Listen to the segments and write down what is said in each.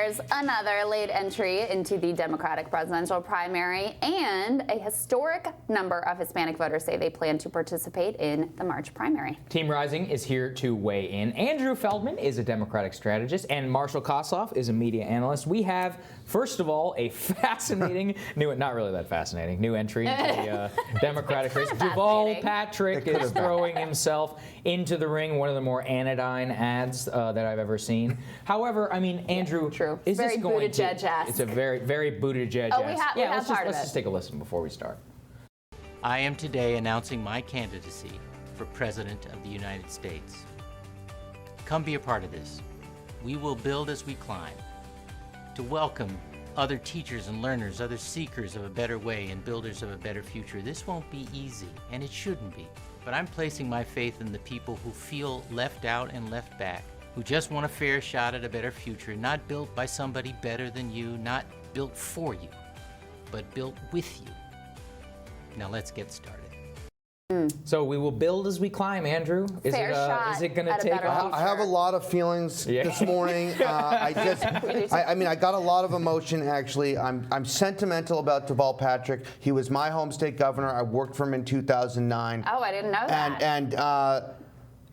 There's another late entry into the Democratic presidential primary, and a historic number of Hispanic voters say they plan to participate in the March primary. Team Rising is here to weigh in. Andrew Feldman is a Democratic strategist, and Marshall Kosloff is a media analyst. We have, first of all, a fascinating, not really that fascinating, new entry into the Democratic race. Deval Patrick is throwing himself into the ring, one of the more anodyne ads that I've ever seen. However, I mean, Andrew, True. is Very this going to... Buttigieg-esque. It's a very, very Buttigieg-esque. Oh, we have part of it. Let's just take a listen before we start. I am today announcing my candidacy for President of the United States. Come be a part of this. We will build as we climb. To welcome other teachers and learners, other seekers of a better way and builders of a better future. This won't be easy, and it shouldn't be. But I'm placing my faith in the people who feel left out and left back, who just want a fair shot at a better future, not built by somebody better than you, not built for you, but built with you. Now let's get started. So we will build as we climb, Andrew. Is it going to take off? I have a lot of feelings this morning. I mean, I got a lot of emotion, actually. I'm sentimental about Deval Patrick. He was my home state governor. I worked for him in 2009. Oh, I didn't know that. And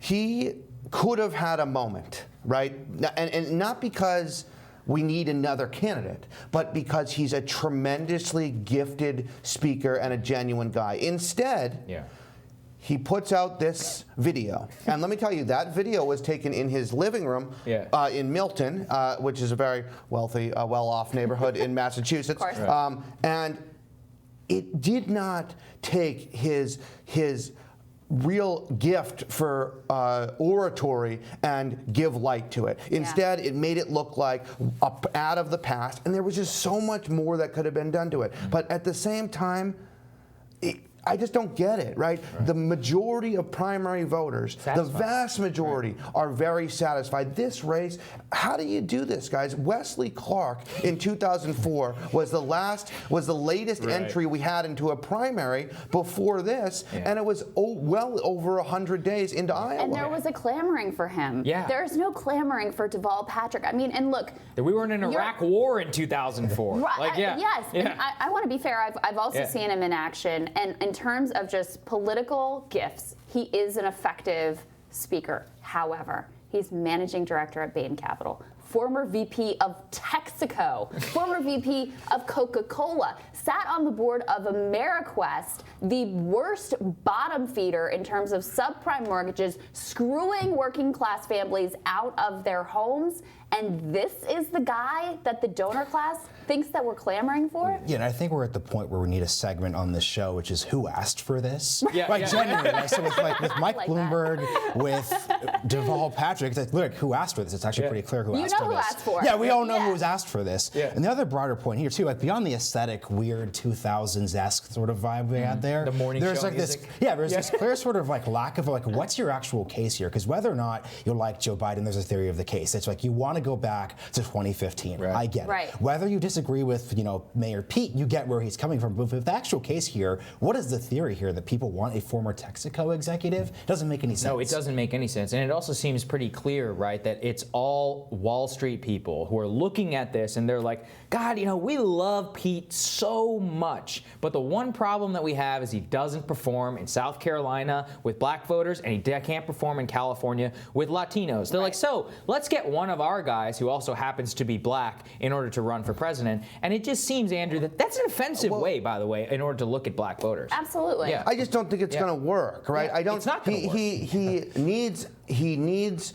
he could have had a moment, right? And not because we need another candidate, but because he's a tremendously gifted speaker and a genuine guy. Instead, he puts out this video. And let me tell you, that video was taken in his living room in Milton, which is a very wealthy, well-off neighborhood in Massachusetts. Of course. And it did not take his real gift for oratory and give light to it. Instead, it made it look like an ad of the past, and there was just so much more that could have been done to it. But at the same time, I just don't get it, right? The majority of primary voters, the vast majority, are very satisfied. This race, how do you do this, guys? Wesley Clark in 2004 was the latest entry we had into a primary before this, and it was well over 100 days into Iowa. And there was a clamoring for him. There's no clamoring for Deval Patrick. I mean, and look, we were in an Iraq war in 2004. Right, yes. And I want to be fair. I've also seen him in action, and in terms of just political gifts, he is an effective speaker. However, he's managing director at Bain Capital, former VP of Texaco, former VP of Coca-Cola, sat on the board of AmeriQuest, the worst bottom feeder in terms of subprime mortgages, screwing working class families out of their homes. And this is the guy that the donor class thinks that we're clamoring for? Yeah, and I think we're at the point where we need a segment on this show, which is who asked for this? Genuinely. Like, so with Mike Bloomberg, with Deval Patrick, it's like, look, who asked for this? It's actually pretty clear who asked for this. You know who asked for it. Yeah, we all know who was asked for this. And the other broader point here, too, like beyond the aesthetic, weird 2000s-esque sort of vibe we had there. The morning there's show like music. There's this clear sort of like lack of like, what's your actual case here? Because whether or not you like Joe Biden, there's a theory of the case. It's like you want to go back to 2015. I get it. Whether you disagree with, Mayor Pete, you get where he's coming from. But with the actual case here, what is the theory here that people want a former Texaco executive? It doesn't make any sense. No, it doesn't make any sense. And it also seems pretty clear, right, that it's all Wall Street people who are looking at this and they're like, God, we love Pete so much. But the one problem that we have is he doesn't perform in South Carolina with black voters, and he can't perform in California with Latinos. They're like, so let's get one of our guys who also happens to be black in order to run for president. And it just seems, Andrew, that's an offensive way, by the way, in order to look at black voters. Absolutely. I just don't think it's going to work, right? I don't. It's not going to work. He needs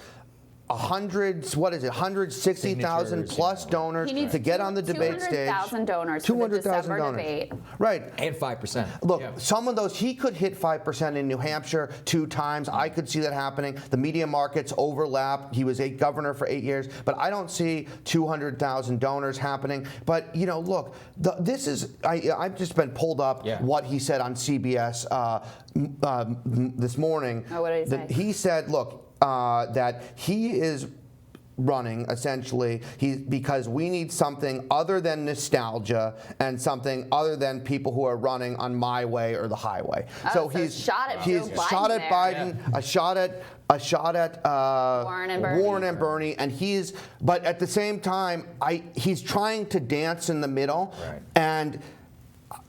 160,000 plus donors to get on the debate stage. 200,000 donors for the December debate. Right. And 5%. Look, some of those, he could hit 5% in New Hampshire 2 times. I could see that happening. The media markets overlap. He was a governor for 8 years. But I don't see 200,000 donors happening. But, look, this is, I've just been pulled up what he said on CBS this morning. Oh, what did he say? He said, look, that he is running, essentially, because we need something other than nostalgia and something other than people who are running on my way or the highway. Oh, so he's shot at Joe Biden shot at there. Biden, a shot at Warren and Bernie, and but at the same time, he's trying to dance in the middle, and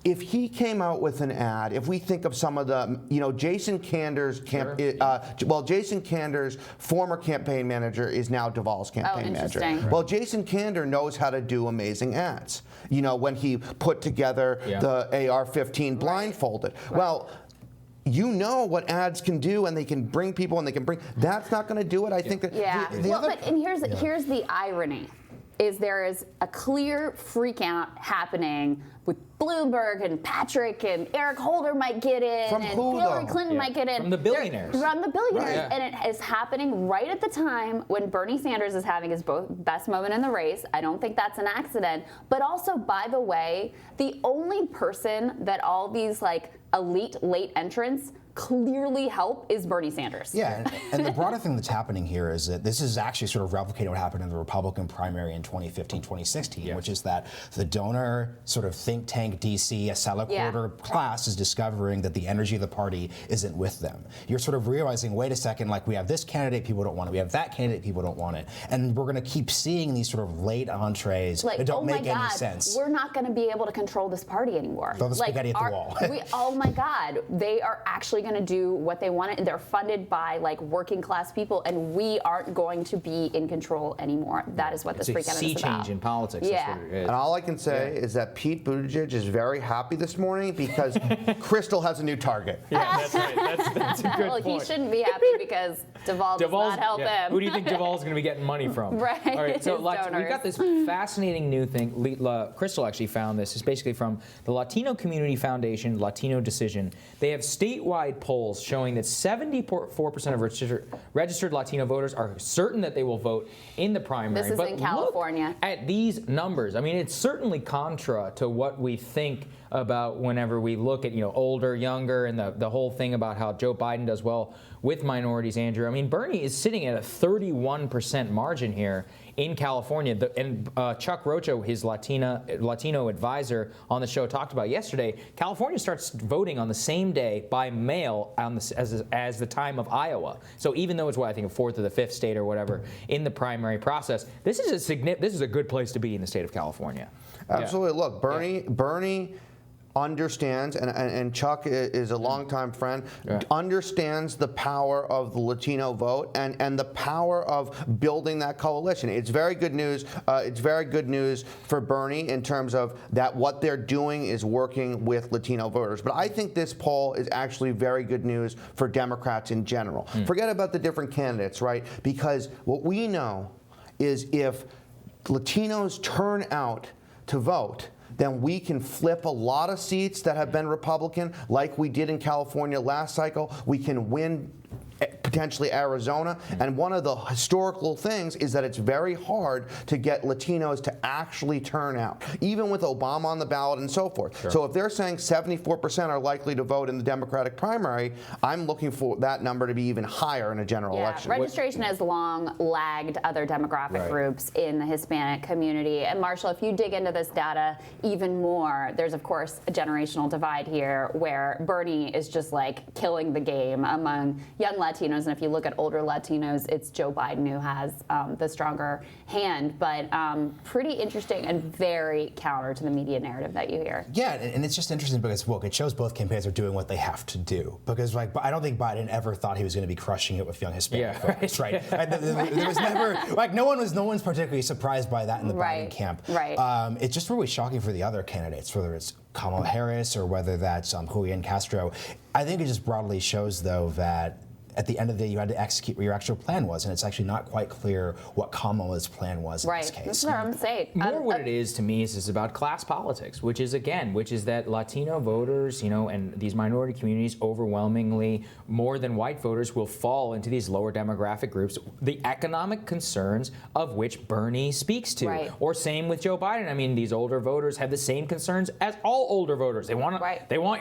if he came out with an ad, if we think of some of the, Jason Kander's Jason Kander's former campaign manager is now Deval's campaign manager. Well, Jason Kander knows how to do amazing ads. When he put together the AR-15 blindfolded. Well, you know what ads can do, and they can bring people, and they can bring. That's not going to do it. I think that. Here's the irony. Is there is a clear freak out happening with Bloomberg and Patrick and Eric Holder might get in From and who, Hillary though? Clinton might get in. From the billionaires. From the billionaires. Right. And it is happening right at the time when Bernie Sanders is having his best moment in the race. I don't think that's an accident. But also, by the way, the only person that all these elite late entrants clearly help is Bernie Sanders. Yeah, and the broader thing that's happening here is that this is actually sort of replicating what happened in the Republican primary in 2015, 2016, which is that the donor sort of think tank DC, a salad quarter class is discovering that the energy of the party isn't with them. You're sort of realizing, wait a second, we have this candidate, people don't want it. We have that candidate, people don't want it. And we're going to keep seeing these sort of late entrees that don't make any sense. We're not going to be able to control this party anymore. Throw the spaghetti at the wall. Oh my God, they are actually going to do what they want. They're funded by working class people, and we aren't going to be in control anymore. That is what this freak out is about. It's a sea change in politics. Yeah. That's what it is. And all I can say is that Pete Buttigieg is very happy this morning because Crystal has a new target. Yeah, that's right. That's a good point. Well, he shouldn't be happy because Deval does not help him. Who do you think Deval's going to be getting money from? Right. All right, so His we've got this fascinating new thing. Crystal actually found this. It's basically from the Latino Community Foundation, Latino Decision. They have statewide polls showing that 74% of registered Latino voters are certain that they will vote in the primary. This is in California. Look at these numbers. I mean, it's certainly contra to what we think about whenever we look at older, younger, and the whole thing about how Joe Biden does well with minorities, Andrew. I mean, Bernie is sitting at a 31% margin here in California. And Chuck Rocho, his Latino advisor on the show, talked about yesterday, California starts voting on the same day by mail as the time of Iowa. So even though it's I think a fourth or the fifth state or whatever in the primary process, this is a good place to be in the state of California. Absolutely. Yeah. Look, Bernie understands, and Chuck is a longtime friend, understands the power of the Latino vote and the power of building that coalition. It's very good news. It's very good news for Bernie in terms of that what they're doing is working with Latino voters. But I think this poll is actually very good news for Democrats in general. Forget about the different candidates, right? Because what we know is if Latinos turn out to vote, then we can flip a lot of seats that have been Republican, like we did in California last cycle. We can win potentially Arizona. And one of the historical things is that it's very hard to get Latinos to actually turn out, even with Obama on the ballot and so forth. Sure. So if they're saying 74% are likely to vote in the Democratic primary, I'm looking for that number to be even higher in a general election. Registration has long lagged other demographic groups in the Hispanic community. And Marshall, if you dig into this data even more, there's of course a generational divide here where Bernie is just killing the game among young Latinos, and if you look at older Latinos, it's Joe Biden who has the stronger hand. But pretty interesting and very counter to the media narrative that you hear. Yeah, and it's just interesting because, look, it shows both campaigns are doing what they have to do. Because, I don't think Biden ever thought he was going to be crushing it with young Hispanic voters, right? There was never, no one's particularly surprised by that in the Biden camp. Right. It's just really shocking for the other candidates, whether it's Kamala Harris or whether that's Julian Castro. I think it just broadly shows, though, that at the end of the day, you had to execute what your actual plan was, and it's actually not quite clear what Kamala's plan was in this case. This is what I'm saying. More what it is to me is about class politics, which is that Latino voters, and these minority communities overwhelmingly more than white voters will fall into these lower demographic groups, the economic concerns of which Bernie speaks to. Right. Or same with Joe Biden. I mean, these older voters have the same concerns as all older voters. They want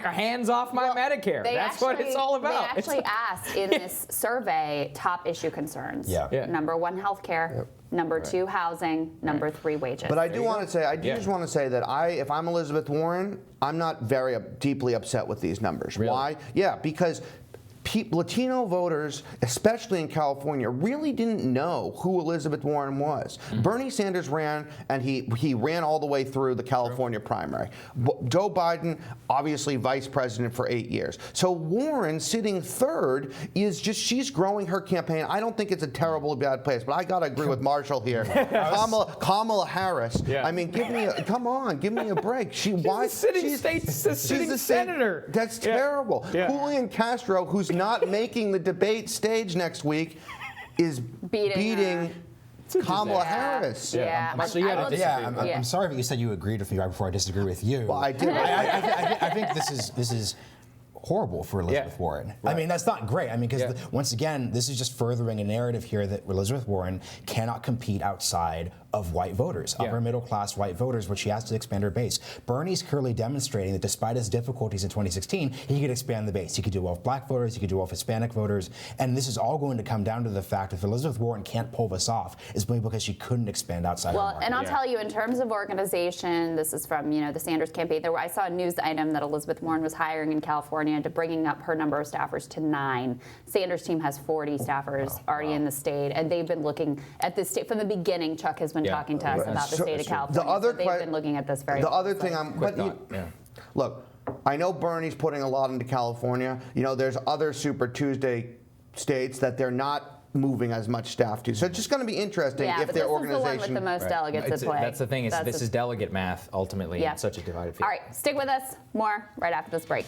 your hands off my Medicare. That's what it's all about. They actually asked in this survey top issue concerns. Yeah. Number 1, healthcare. Number 2, housing. Number 3, wages. But I do want to say, just want to say that if I'm Elizabeth Warren, I'm not very deeply upset with these numbers. Really? Why? Yeah, because Latino voters, especially in California, really didn't know who Elizabeth Warren was. Bernie Sanders ran, and he ran all the way through the California primary. Joe Biden, obviously vice president for 8 years. So Warren, sitting third, she's growing her campaign. I don't think it's a terribly bad place, but I got to agree with Marshall here. Kamala Harris. Yeah. I mean, give me a break. She's a sitting senator. That's terrible. Yeah. Julian Castro, who's not making the debate stage next week, is beating Kamala Harris. Yeah. I'm sorry that you said you agreed with me right before I disagree with you. Well, I did. I think this is horrible for Elizabeth Warren. Right. I mean, that's not great. I mean, because once again, this is just furthering a narrative here that Elizabeth Warren cannot compete outside of white voters, upper middle class white voters, which she has to expand her base. Bernie's clearly demonstrating that despite his difficulties in 2016, he could expand the base. He could do well with black voters, he could do well with Hispanic voters, and this is all going to come down to the fact that if Elizabeth Warren can't pull this off, it's mainly because she couldn't expand outside Well, her market. and I'll tell you, in terms of organization, this is from the Sanders campaign. I saw a news item that Elizabeth Warren was hiring in California to bringing up her number of staffers to 9. Sanders' team has 40 staffers already in the state, and they've been looking at this state from the beginning. Chuck has been talking to us about the state of California. They've been looking at this very closely. Look, I know Bernie's putting a lot into California. There's other Super Tuesday states that they're not moving as much staff to. So it's just going to be interesting if their organization. This is the one with the most delegates at play. That's the thing. This is delegate math ultimately in such a divided field. All right, stick with us. More right after this break.